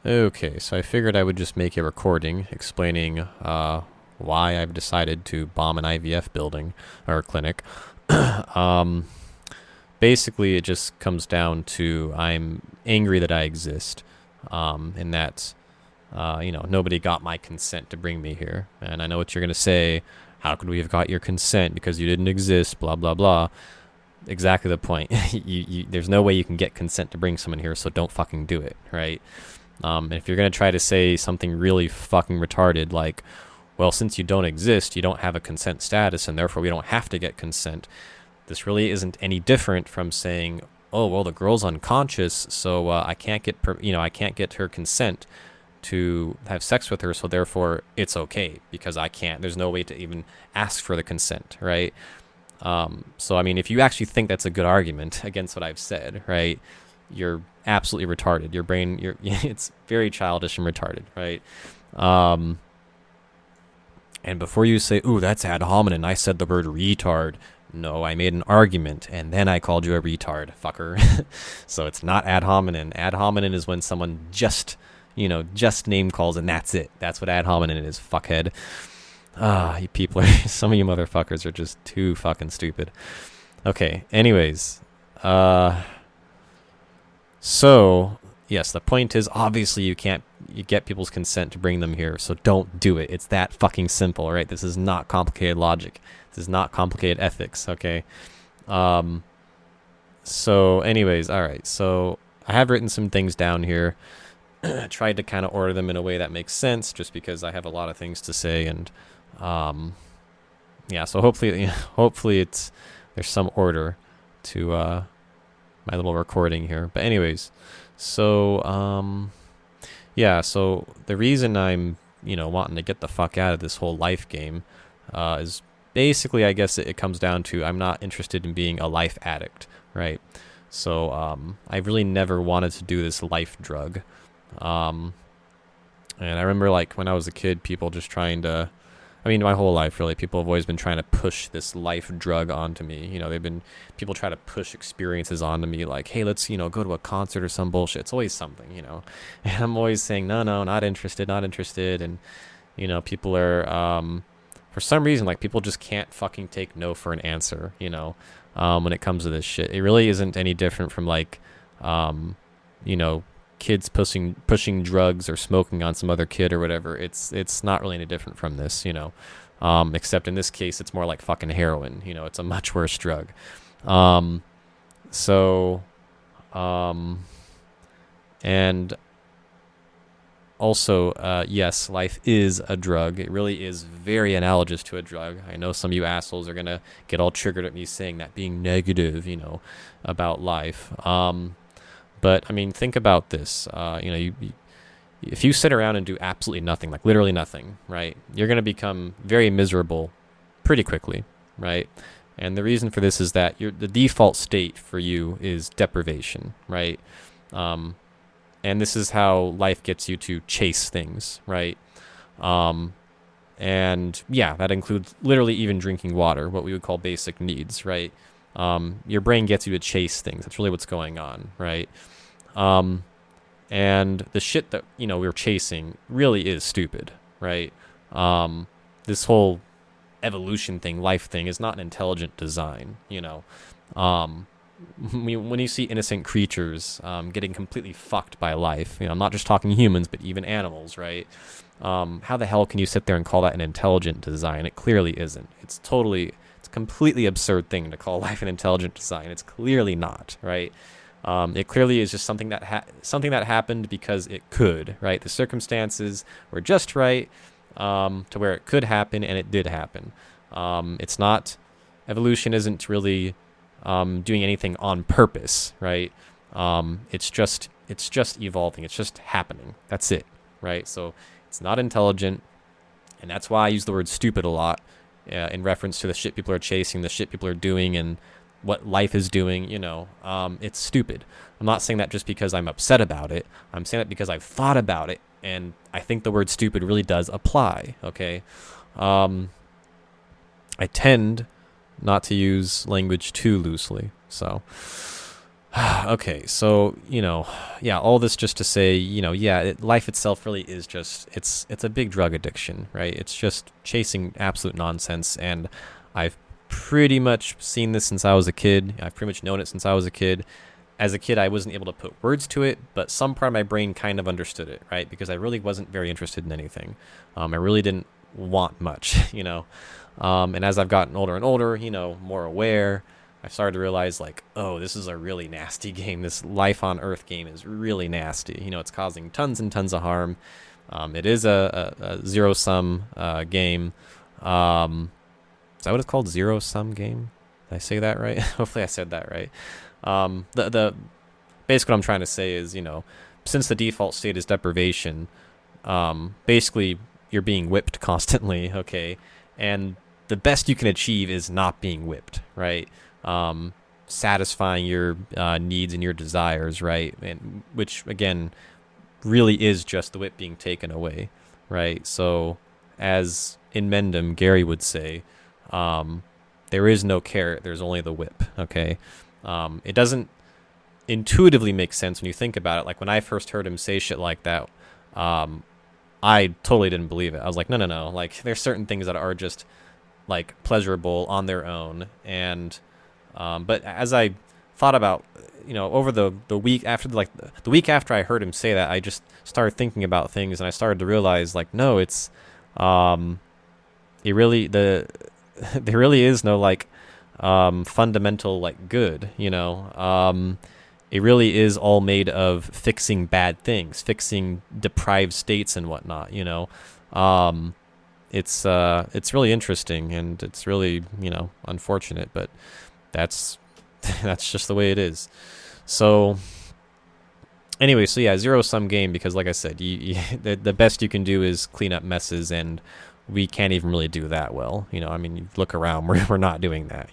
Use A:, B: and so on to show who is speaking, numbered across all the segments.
A: Okay, so I figured I would just make a recording explaining why I've decided to bomb an IVF building or clinic. um, Basically, it just comes down to I'm angry that I exist, and that nobody got my consent to bring me here. And I know what you're gonna say. How could we have got your consent because you didn't exist? Blah blah blah. Exactly the point. There's no way you can get consent to bring someone here, so don't fucking do it, right? And if you're going to try to say something really fucking retarded, like, well, since you don't exist, you don't have a consent status, and therefore we don't have to get consent, this really isn't any different from saying, oh, well, the girl's unconscious, so I can't get, I can't get her consent to have sex with her, so therefore it's okay because I can't. There's no way to even ask for the consent, right? So, I mean, if you actually think that's a good argument against what I've said, right, you're absolutely retarded. Your brain, it's very childish and retarded, right? Um, and before you say, ooh, that's ad hominem, I said the word retard. No, I made an argument, and then I called you a retard, fucker. So it's not ad hominem. Ad hominem is when someone just name calls, and that's it. That's what ad hominem is, fuckhead. You people are, some of you motherfuckers are just too fucking stupid. Okay, anyways. So, yes, the point is obviously you get people's consent to bring them here, so don't do it. It's that fucking simple, right? This is not complicated logic. This is not complicated ethics, okay? So, anyways, alright, so I have written some things down here. Tried to kind of order them in a way that makes sense, just because I have a lot of things to say, and yeah, so hopefully there's some order to my little recording here. But anyways, so yeah, so the reason I'm wanting to get the fuck out of this whole life game is basically, I guess it comes down to I'm not interested in being a life addict, right? So I really never wanted to do this life drug. And I remember, like, when I was a kid, people just trying to, I mean, my whole life, really, people have always been trying to push this life drug onto me. People try to push experiences onto me, like, hey, let's, go to a concert or some bullshit. It's always something, And I'm always saying, no, not interested, not interested. And, people are, for some reason, like, people just can't fucking take no for an answer, when it comes to this shit. It really isn't any different from, like, kids pushing drugs or smoking on some other kid or whatever. It's not really any different from this, except in this case it's more like fucking heroin. It's a much worse drug. So and also, yes, life is a drug. It really is very analogous to a drug. I know some of you assholes are gonna get all triggered at me saying that, being negative, about life. But I mean, think about this. If you sit around and do absolutely nothing, like literally nothing, right, you're going to become very miserable pretty quickly, right? And the reason for this is that the default state for you is deprivation, right? And this is how life gets you to chase things, right? And yeah, that includes literally even drinking water, what we would call basic needs, right? Your brain gets you to chase things. That's really what's going on, right? And the shit that, we're chasing really is stupid, right? This whole evolution thing, life thing, is not an intelligent design, when you see innocent creatures getting completely fucked by life, I'm not just talking humans, but even animals, right? How the hell can you sit there and call that an intelligent design? It clearly isn't. It's a completely absurd thing to call life an intelligent design. It's clearly not, right? It clearly is just something that happened because it could, right? The circumstances were just right to where it could happen, and it did happen. It's not, evolution isn't really doing anything on purpose, right? It's just evolving. It's just happening. That's it, right? So it's not intelligent, and that's why I use the word stupid a lot in reference to the shit people are chasing, the shit people are doing, and what life is doing. It's stupid. I'm not saying that just because I'm upset about it. I'm saying that because I've thought about it, and I think the word stupid really does apply, okay? I tend not to use language too loosely, so Okay, so yeah, all this just to say, yeah, life itself really is just it's a big drug addiction, right? It's just chasing absolute nonsense, and I've pretty much seen this since I was a kid. I've pretty much known it since I was a kid. As a kid, I wasn't able to put words to it, but some part of my brain kind of understood it, right? Because I really wasn't very interested in anything. I really didn't want much, and as I've gotten older and older, more aware, I've started to realize, like, oh, this is a really nasty game. This Life on Earth game is really nasty. It's causing tons and tons of harm. It is a zero sum game. Is that what it's called? Zero sum game? Did I say that right? Hopefully, I said that right. The basically what I'm trying to say is, since the default state is deprivation, basically you're being whipped constantly, okay, and the best you can achieve is not being whipped, right? Satisfying your needs and your desires, right? And which again really is just the whip being taken away, right? So, as in Mendham, Gary would say, there is no carrot, there's only the whip, okay? It doesn't intuitively make sense when you think about it. Like when I first heard him say shit like that, I totally didn't believe it. I was like, no. Like there's certain things that are just like pleasurable on their own, and but as I thought about, over the week after, the week after I heard him say that, I just started thinking about things, and I started to realize, like, no, it's it really there really is no like fundamental like good, it really is all made of fixing bad things, fixing deprived states and whatnot, it's really interesting, and it's really, unfortunate, but that's that's just the way it is. So anyway, so yeah, zero sum game, because like I said, the best you can do is clean up messes, and we can't even really do that well. I mean, you look around, we're not doing that,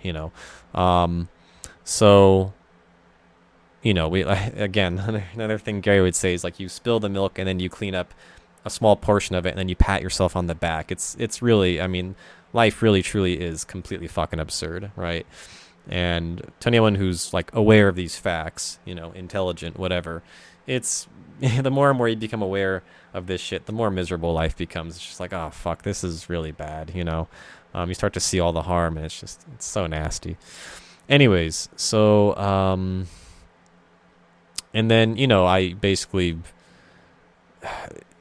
A: so, we, again, another thing Gary would say is, like, you spill the milk and then you clean up a small portion of it and then you pat yourself on the back. It's really, I mean, life really truly is completely fucking absurd, right? And to anyone who's like aware of these facts, intelligent, whatever, it's the more and more you become aware of this shit, the more miserable life becomes. It's just like, oh fuck, this is really bad, you start to see all the harm, and it's so nasty. Anyways, so and then, I basically,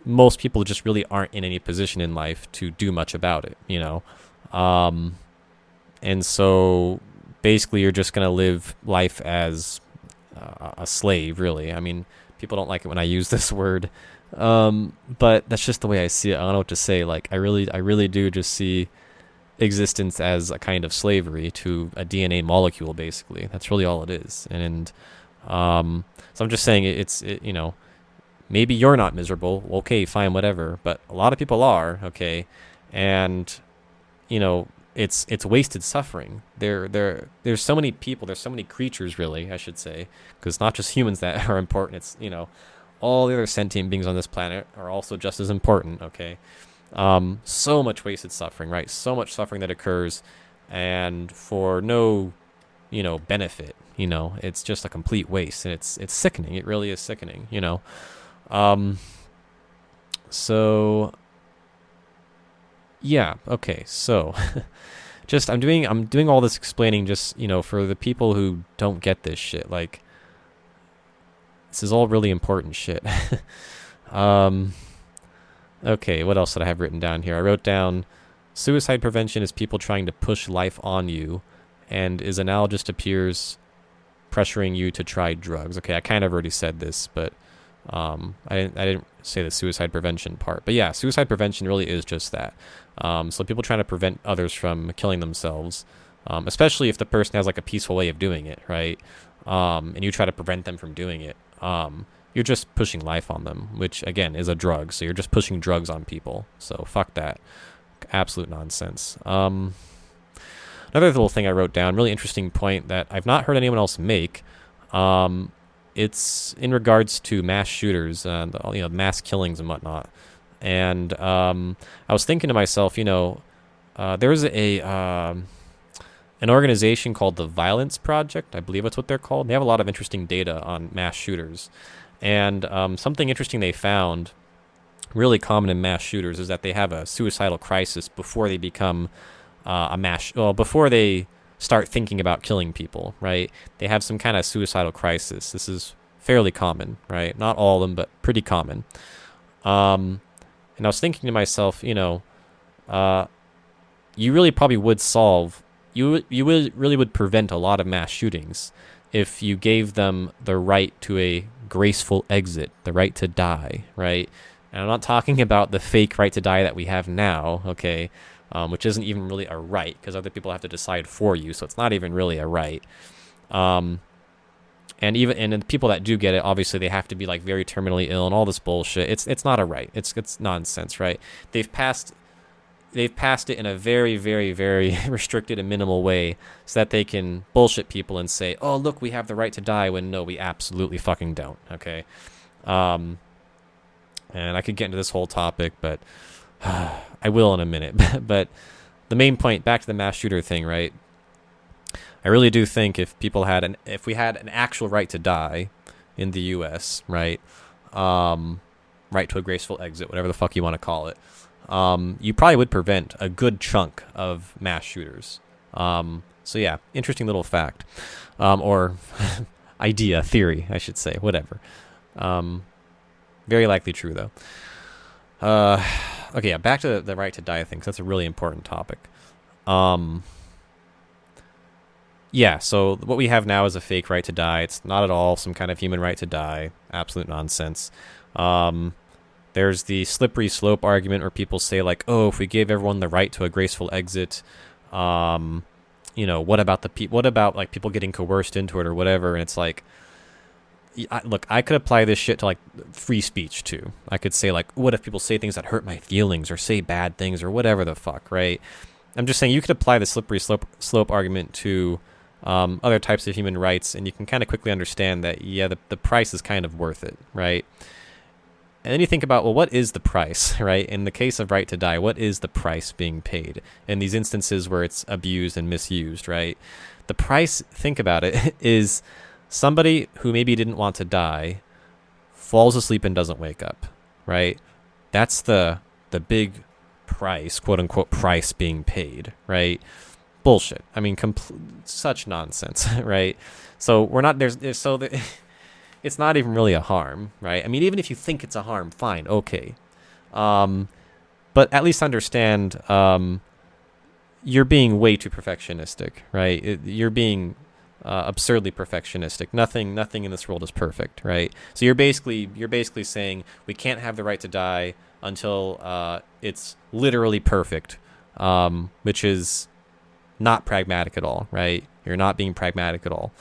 A: most people just really aren't in any position in life to do much about it, and so basically you're just going to live life as a slave, really. I mean, people don't like it when I use this word, but that's just the way I see it. I don't know what to say. Like, I really do just see existence as a kind of slavery to a DNA molecule, basically. That's really all it is. And so I'm just saying maybe you're not miserable. Okay, fine, whatever. But a lot of people are, okay? And, it's wasted suffering. There's so many people, there's so many creatures, really, I should say, because it's not just humans that are important. It's, all the other sentient beings on this planet are also just as important, okay? So much wasted suffering, right? So much suffering that occurs, and for no, benefit, it's just a complete waste, and it's sickening. It really is sickening, so yeah, okay, so just I'm doing all this explaining just, for the people who don't get this shit. Like, this is all really important shit. Okay, what else did I have written down here? I wrote down, suicide prevention is people trying to push life on you, and is analogous to peers pressuring you to try drugs. Okay, I kind of already said this, but I didn't say the suicide prevention part. But yeah, suicide prevention really is just that. So people trying to prevent others from killing themselves, especially if the person has like a peaceful way of doing it, right? And you try to prevent them from doing it. You're just pushing life on them, which again is a drug. So you're just pushing drugs on people. So fuck that. Absolute nonsense. Another little thing I wrote down, really interesting point that I've not heard anyone else make. It's in regards to mass shooters and mass killings and whatnot. And I was thinking to myself, there's an organization called the Violence Project. I believe that's what they're called. They have a lot of interesting data on mass shooters. And something interesting they found, really common in mass shooters, is that they have a suicidal crisis before they become before they start thinking about killing people, right? They have some kind of suicidal crisis. This is fairly common, right? Not all of them, but pretty common. And I was thinking to myself, you really probably would solve, really would prevent a lot of mass shootings if you gave them the right to a graceful exit, the right to die, right? And I'm not talking about the fake right to die that we have now, okay, which isn't even really a right because other people have to decide for you, so it's not even really a right. And the people that do get it, obviously they have to be like very terminally ill and all this bullshit. It's not a right. It's nonsense, right? They've passed it in a very, very, very restricted and minimal way so that they can bullshit people and say, oh, look, we have the right to die, when no, we absolutely fucking don't, okay? And I could get into this whole topic, but I will in a minute. But the main point, back to the mass shooter thing, right? I really do think if we had an actual right to die in the U.S., right? Right to a graceful exit, whatever the fuck you want to call it. You probably would prevent a good chunk of mass shooters. So yeah, interesting little fact, or theory, I should say, whatever. Very likely true though. Okay, yeah, back to the right to die thing, 'cause that's a really important topic. Yeah, so what we have now is a fake right to die. It's not at all some kind of human right to die. Absolute nonsense. There's the slippery slope argument where people say like, oh, if we gave everyone the right to a graceful exit, what about like people getting coerced into it or whatever? And it's like, look, I could apply this shit to like free speech too. I could say like, what if people say things that hurt my feelings or say bad things or whatever the fuck, right? I'm just saying you could apply the slippery slope argument to other types of human rights, and you can kind of quickly understand that, yeah, the price is kind of worth it, right? And then you think about, well, what is the price, right? In the case of right to die, what is the price being paid in these instances where it's abused and misused, right? The price, think about it, is somebody who maybe didn't want to die falls asleep and doesn't wake up, right? That's the big price, quote unquote, price being paid, right? Bullshit. I mean, such nonsense, right? So we're not it's not even really a harm, right? I mean, even if you think it's a harm, fine, okay. But at least understand you're being way too perfectionistic, right? You're being absurdly perfectionistic. Nothing in this world is perfect, right? So you're basically saying we can't have the right to die until it's literally perfect, which is not pragmatic at all, right? You're not being pragmatic at all.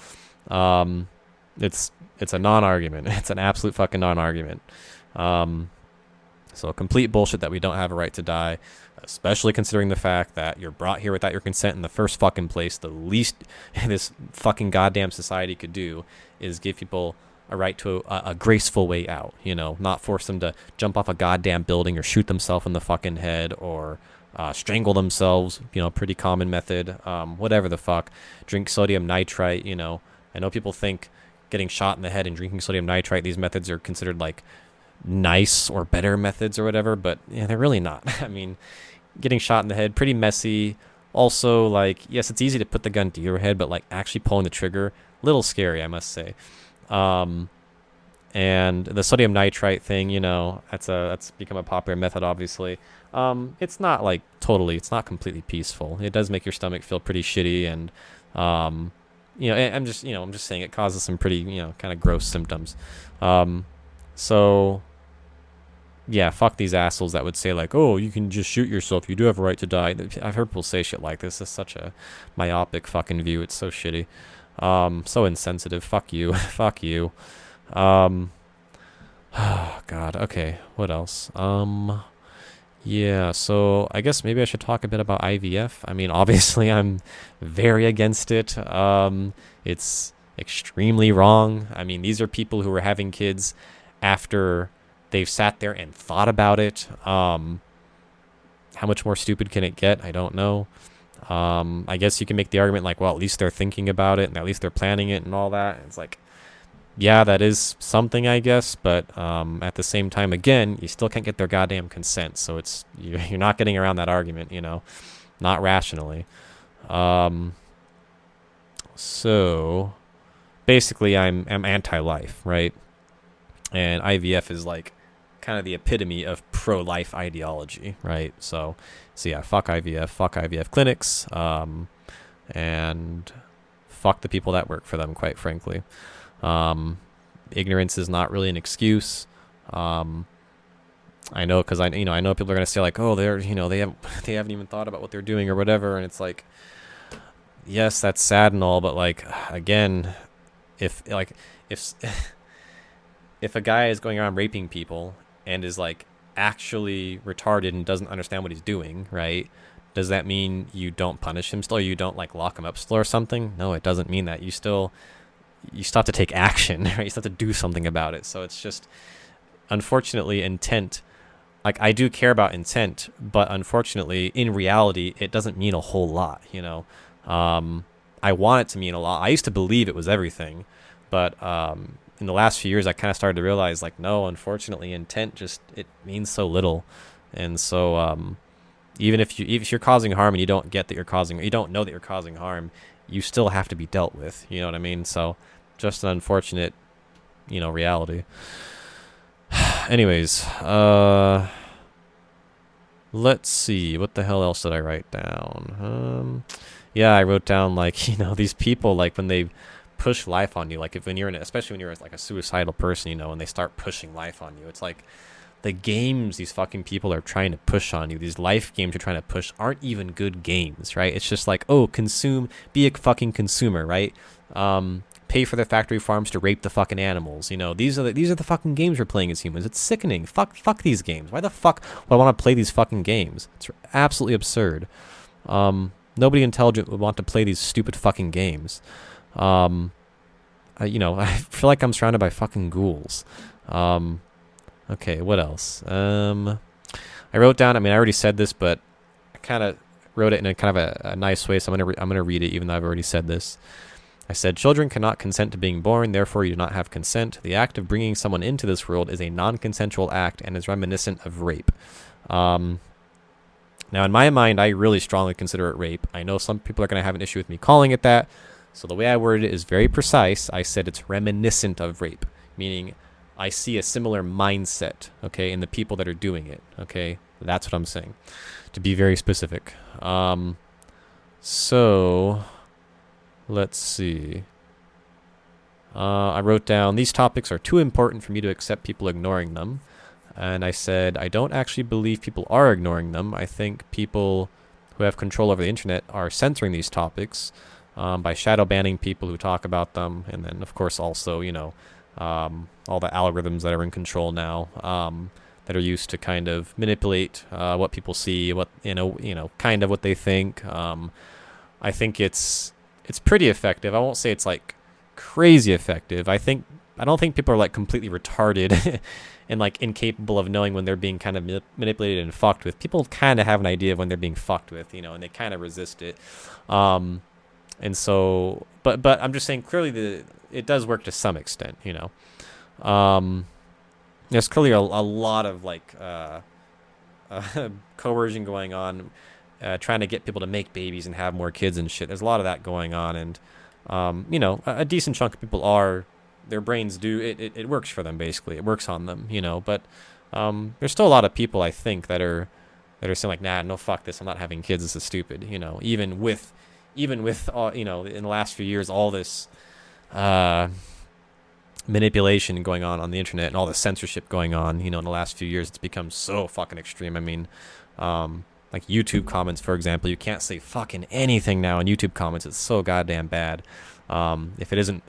A: It's a non-argument. It's an absolute fucking non-argument. So complete bullshit that we don't have a right to die, especially considering the fact that you're brought here without your consent in the first fucking place. The least this fucking goddamn society could do is give people a right to a graceful way out, not force them to jump off a goddamn building or shoot themselves in the fucking head or strangle themselves, pretty common method, whatever the fuck, drink sodium nitrite, I know people think getting shot in the head and drinking sodium nitrite, these methods are considered like nice or better methods or whatever, but yeah, they're really not. I mean, getting shot in the head, pretty messy. Also, like, yes, it's easy to put the gun to your head, but like actually pulling the trigger, little scary, I must say. And the sodium nitrite thing, that's become a popular method, obviously. It's not like it's not completely peaceful. It does make your stomach feel pretty shitty, and I'm just saying it causes some pretty, kind of gross symptoms. So yeah, fuck these assholes that would say like, oh, you can just shoot yourself, you do have a right to die. I've heard people say shit like this. It's such a myopic fucking view. It's so shitty. So insensitive. Fuck you. Fuck you. Oh God. Okay. What else? Yeah, so I guess maybe I should talk a bit about IVF. I mean, obviously I'm very against it. It's extremely wrong. I mean, these are people who are having kids after they've sat there and thought about it. How much more stupid can it get? I don't know. I guess you can make the argument like, well, at least they're thinking about it and at least they're planning it and all that. It's like, yeah, that is something, I guess, but at the same time, again, you still can't get their goddamn consent. So it's you're not getting around that argument, not rationally. So basically, I'm anti-life, right? And IVF is like kind of the epitome of pro-life ideology, right? So yeah, fuck IVF clinics, and fuck the people that work for them, quite frankly. Ignorance is not really an excuse. I know, because I know people are gonna say like, oh, they haven't even thought about what they're doing or whatever, and it's like, yes, that's sad and all, but like, again, if if a guy is going around raping people and is like actually retarded and doesn't understand what he's doing, right? Does that mean you don't punish him still? Or you don't like lock him up still or something? No, it doesn't mean that. You still have to take action, right? You still have to do something about it. So it's just, unfortunately, intent. Like, I do care about intent, but unfortunately, in reality, it doesn't mean a whole lot, I want it to mean a lot. I used to believe it was everything, but in the last few years, I kind of started to realize, like, no, unfortunately, intent it means so little. And so even if you're causing harm and you don't know that you're causing harm, you still have to be dealt with. You know what I mean? So just an unfortunate, reality. Anyways, let's see. What the hell else did I write down? Yeah, I wrote down, like, these people, like, when they push life on you, like, especially when you're like a suicidal person, and they start pushing life on you, it's like the games these fucking people are trying to push on you, these life games you're trying to push, aren't even good games, right? It's just like, oh, be a fucking consumer, right? Pay for the factory farms to rape the fucking animals. These are the fucking games we're playing as humans. It's sickening. Fuck these games. Why the fuck would I want to play these fucking games? It's absolutely absurd. Nobody intelligent would want to play these stupid fucking games. I feel like I'm surrounded by fucking ghouls. Okay, what else? I wrote down, I already said this, but I kind of wrote it in a kind of a nice way, so I'm gonna read it, even though I've already said this. I said, children cannot consent to being born, therefore you do not have consent. The act of bringing someone into this world is a non-consensual act and is reminiscent of rape. Now, in my mind, I really strongly consider it rape. I know some people are going to have an issue with me calling it that, so the way I worded it is very precise. I said it's reminiscent of rape, meaning I see a similar mindset, okay, in the people that are doing it, okay? That's what I'm saying, to be very specific. So let's see. I wrote down, these topics are too important for me to accept people ignoring them. And I said, I don't actually believe people are ignoring them. I think people who have control over the internet are censoring these topics by shadow banning people who talk about them. And then, of course, also, all the algorithms that are in control now that are used to kind of manipulate what people see, what, kind of what they think. I think it's pretty effective. I won't say it's like crazy effective. I don't think people are like completely retarded and like incapable of knowing when they're being kind of manipulated and fucked with. People kind of have an idea of when they're being fucked with, and they kind of resist it. And so, but I'm just saying, clearly it does work to some extent, There's clearly a lot of like coercion going on, trying to get people to make babies and have more kids and shit. There's a lot of that going on, and a decent chunk of people their brains do it works for them, basically. It works on them, but there's still a lot of people, I think, that are saying like, nah, no, fuck this, I'm not having kids, this is stupid, even with all, in the last few years, all this manipulation going on the internet and all the censorship going on, in the last few years, it's become so fucking extreme. Like YouTube comments, for example, you can't say fucking anything now in YouTube comments. It's so goddamn bad. If it isn't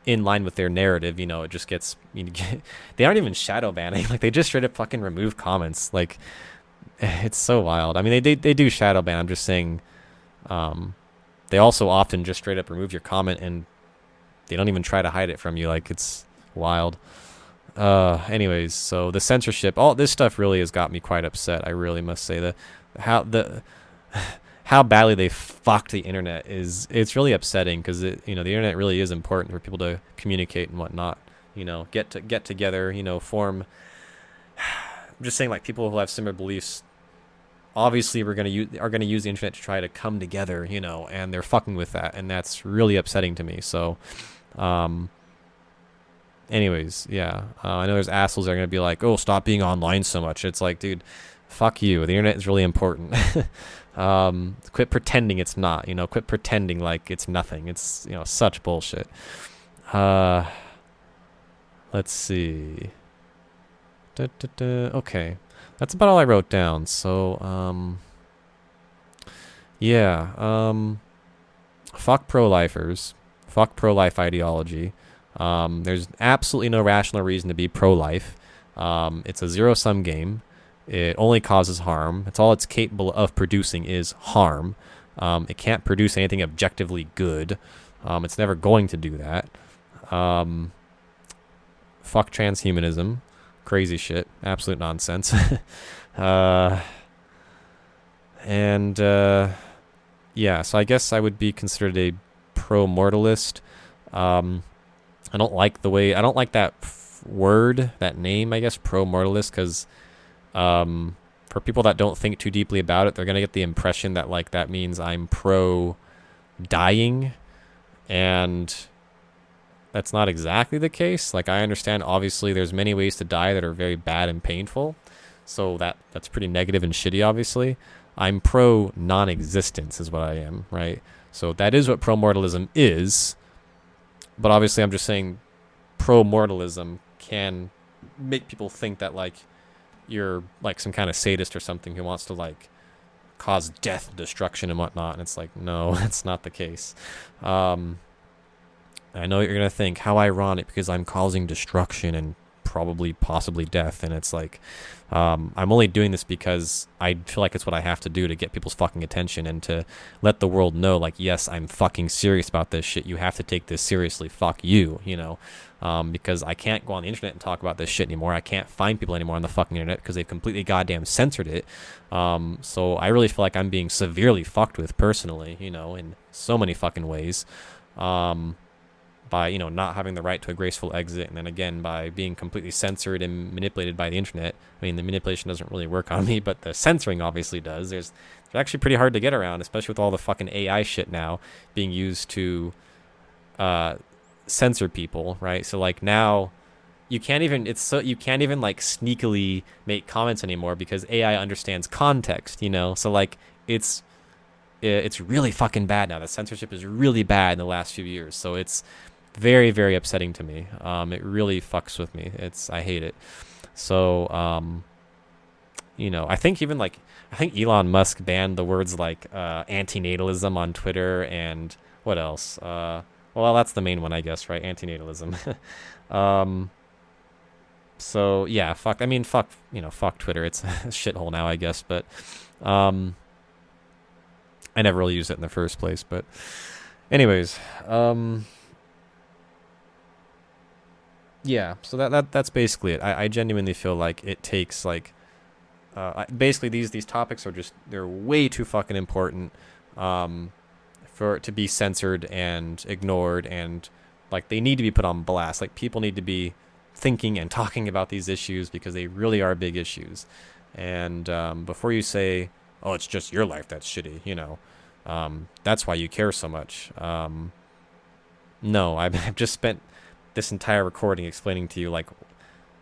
A: in line with their narrative, it just gets, they aren't even shadow banning. Like, they just straight up fucking remove comments. Like, it's so wild. They do shadow ban. I'm just saying, they also often just straight up remove your comment and they don't even try to hide it from you. Like, it's wild. Anyways, so the censorship, all this stuff really has got me quite upset. I really must say that how how badly they fucked the internet it's really upsetting because the internet really is important for people to communicate and whatnot. Get together. Form. I'm just saying, like, people who have similar beliefs obviously are gonna use the internet to try to come together. And they're fucking with that, and that's really upsetting to me. So, anyways, yeah, I know there's assholes that are gonna be like, "Oh, stop being online so much." It's like, dude, fuck you. The internet is really important. Quit pretending it's not. Quit pretending like it's nothing. It's such bullshit. Let's see. Okay, that's about all I wrote down. So, yeah. Fuck pro-lifers. Fuck pro-life ideology. There's absolutely no rational reason to be pro-life. It's a zero-sum game. It only causes harm. It's all it's capable of producing is harm. It can't produce anything objectively good. It's never going to do that. Fuck transhumanism. Crazy shit. Absolute nonsense. Yeah, so I guess I would be considered a pro-mortalist. I don't like that word, that name, I guess, pro-mortalist, because for people that don't think too deeply about it, they're going to get the impression that, like, that means I'm pro-dying, and that's not exactly the case. Like, I understand, obviously, there's many ways to die that are very bad and painful, so that's pretty negative and shitty, obviously. I'm pro-non-existence is what I am, right? So that is what pro-mortalism is, but obviously I'm just saying pro-mortalism can make people think that, like, you're like some kind of sadist or something who wants to, like, cause death and destruction and whatnot, and it's like, no, that's not the case. I know what you're gonna think, how ironic, because I'm causing destruction and possibly death, and it's like, I'm only doing this because I feel like it's what I have to do to get people's fucking attention and to let the world know, like, yes, I'm fucking serious about this shit. You have to take this seriously. Fuck you, because I can't go on the internet and talk about this shit anymore. I can't find people anymore on the fucking internet because they've completely goddamn censored it. So I really feel like I'm being severely fucked with personally, in so many fucking ways. By, not having the right to a graceful exit, and then again by being completely censored and manipulated by the internet. I mean, the manipulation doesn't really work on me, but the censoring obviously does. They're actually pretty hard to get around, especially with all the fucking AI shit now being used to censor people, right? So, like, now you can't even like sneakily make comments anymore because AI understands context, So, like, it's really fucking bad now. The censorship is really bad in the last few years, so it's very, very upsetting to me. It really fucks with me. I hate it. So, I think Elon Musk banned the words like antinatalism on Twitter, and what else? Well, that's the main one, I guess, right? Antinatalism. So yeah, fuck Twitter. It's a shithole now, I guess, but I never really used it in the first place. But anyways, yeah, so that's basically it. I genuinely feel like it takes, like, basically these topics are they're way too fucking important for it to be censored and ignored, and, like, they need to be put on blast. Like, people need to be thinking and talking about these issues because they really are big issues. And before you say, oh, it's just your life that's shitty, that's why you care so much. No, I've just spent this entire recording explaining to you, like,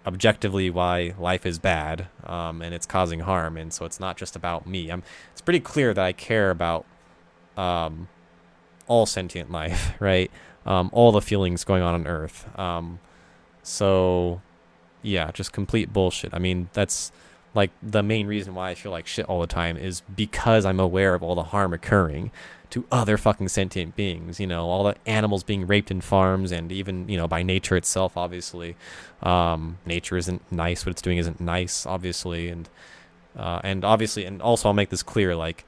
A: objectively why life is bad, and it's causing harm, and so it's not just about me. It's pretty clear that I care about all sentient life, right? All the feelings going on Earth. So yeah, just complete bullshit. I mean, that's, like, the main reason why I feel like shit all the time is because I'm aware of all the harm occurring to other fucking sentient beings, all the animals being raped in farms, and even, by nature itself, obviously. Nature isn't nice. What it's doing isn't nice, obviously. And obviously, and also I'll make this clear, like,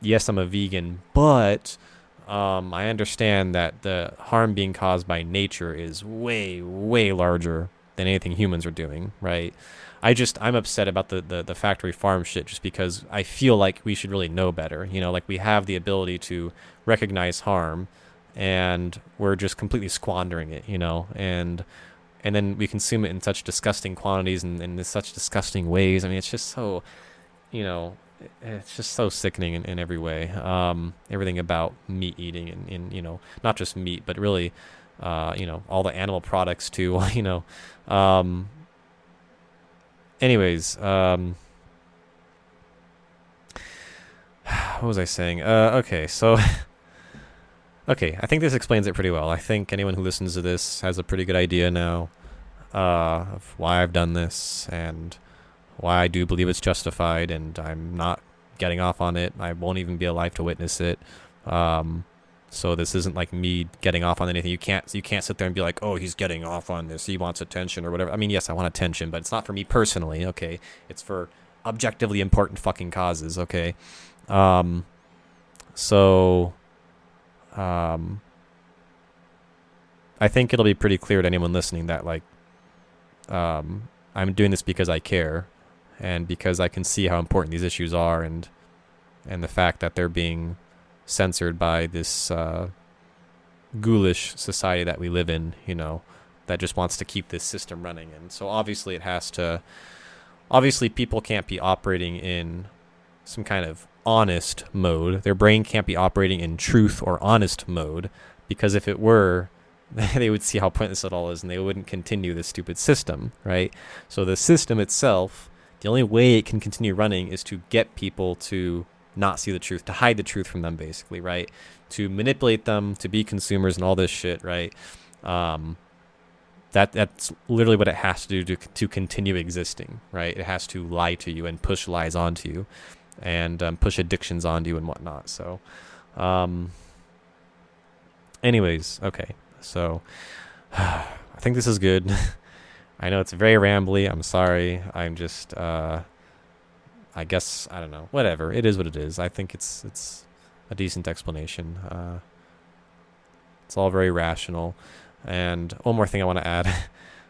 A: yes, I'm a vegan, but I understand that the harm being caused by nature is way, way larger than anything humans are doing, right? I'm upset about the factory farm shit just because I feel like we should really know better. You know, like we have the ability to recognize harm, and we're just completely squandering it. You know, and then we consume it in such disgusting quantities and in such disgusting ways. I mean, it's just so, you know, it's just so sickening in every way. Everything about meat eating and you know, not just meat, but really, you know, all the animal products too. You know, anyways, what was I saying? Okay, so. Okay, I think this explains it pretty well. I think anyone who listens to this has a pretty good idea now of why I've done this and why I do believe it's justified, and I'm not getting off on it. I won't even be alive to witness it. So this isn't like me getting off on anything. You can't sit there and be like, oh, he's getting off on this. He wants attention or whatever. I mean, yes, I want attention, but it's not for me personally. Okay, it's for objectively important fucking causes. Okay, so. I think it'll be pretty clear to anyone listening that like I'm doing this because I care and because I can see how important these issues are, and the fact that they're being censored by this ghoulish society that we live in, you know, that just wants to keep this system running. And so obviously people can't be operating in some kind of honest mode. Their brain can't be operating in truth or honest mode, because if it were, they would see how pointless it all is and they wouldn't continue this stupid system, right? So the system itself, the only way it can continue running is to get people to not see the truth, to hide the truth from them, basically, right? To manipulate them, to be consumers and all this shit, right? That's literally what it has to do to continue existing, right? It has to lie to you and push lies onto you, and push addictions onto you and whatnot. So, anyways, okay. So, I think this is good. I know it's very rambly. I'm sorry. I'm just, I guess, I don't know. Whatever. It is what it is. I think it's a decent explanation. It's all very rational. And one more thing I want to add,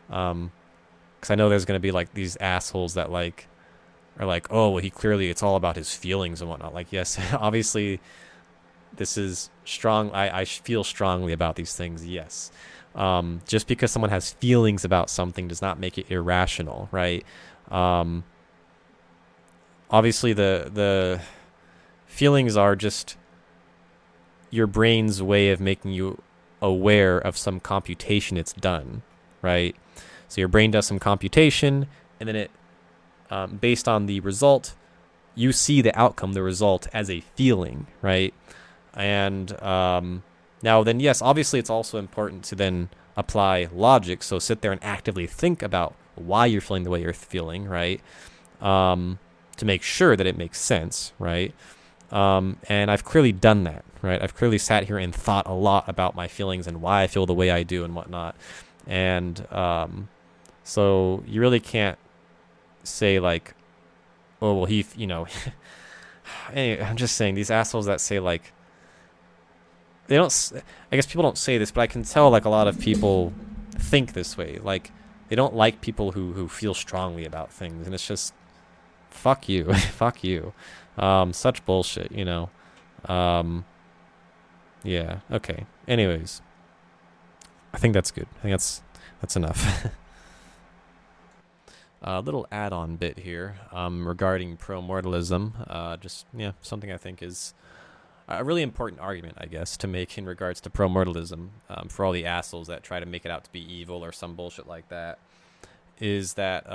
A: because I know there's going to be like these assholes that like are like, oh, well, it's all about his feelings and whatnot. Like, yes, obviously this is strong. I feel strongly about these things. Yes. Just because someone has feelings about something does not make it irrational, right? Obviously the feelings are just your brain's way of making you aware of some computation it's done, right? So your brain does some computation, and then it, based on the result, you see the outcome, the result, as a feeling, right? And now then, yes, obviously it's also important to then apply logic, so sit there and actively think about why you're feeling the way you're feeling, right? To make sure that it makes sense, right? And I've clearly done that, right? I've clearly sat here and thought a lot about my feelings and why I feel the way I do and whatnot. And so you really can't say like, oh, well, anyway, I'm just saying, these assholes that say like, I guess people don't say this, but I can tell like a lot of people think this way. Like, they don't like people who feel strongly about things, and it's just, fuck you. Fuck you. Such bullshit, you know. Yeah, okay. Anyways, I think that's good. I think that's enough. A little add-on bit here regarding pro-mortalism. Just, yeah, something I think is a really important argument, I guess, to make in regards to pro-mortalism, for all the assholes that try to make it out to be evil or some bullshit like that, is that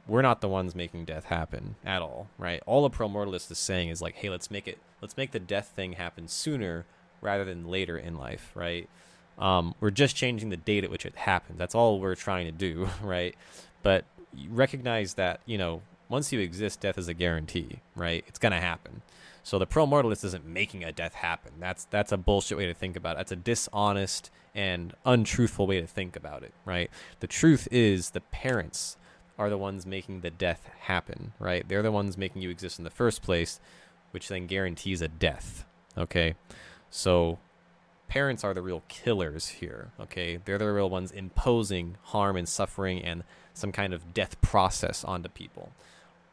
A: we're not the ones making death happen at all, right? All a pro-mortalist is saying is like, hey, let's make the death thing happen sooner rather than later in life, right? We're just changing the date at which it happens. That's all we're trying to do, right? But you recognize that, you know, once you exist, death is a guarantee, right? It's going to happen. So the pro-mortalist isn't making a death happen. That's a bullshit way to think about it. That's a dishonest and untruthful way to think about it, right? The truth is the parents are the ones making the death happen, right? They're the ones making you exist in the first place, which then guarantees a death, okay? So Parents are the real killers here, okay? They're the real ones imposing harm and suffering and some kind of death process onto people.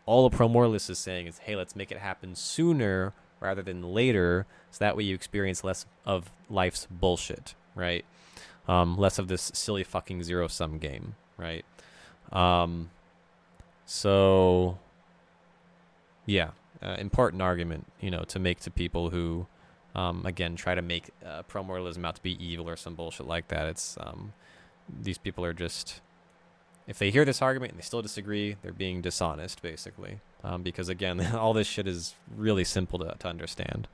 A: All a pro-moralist is saying is, hey, let's make it happen sooner rather than later, so that way you experience less of life's bullshit, right? Less of this silly fucking zero-sum game, right? So, yeah, important argument, to make to people who, again, try to make pro-moralism out to be evil or some bullshit like that. It's these people are just, if they hear this argument and they still disagree, they're being dishonest, basically. Because again, all this shit is really simple to understand.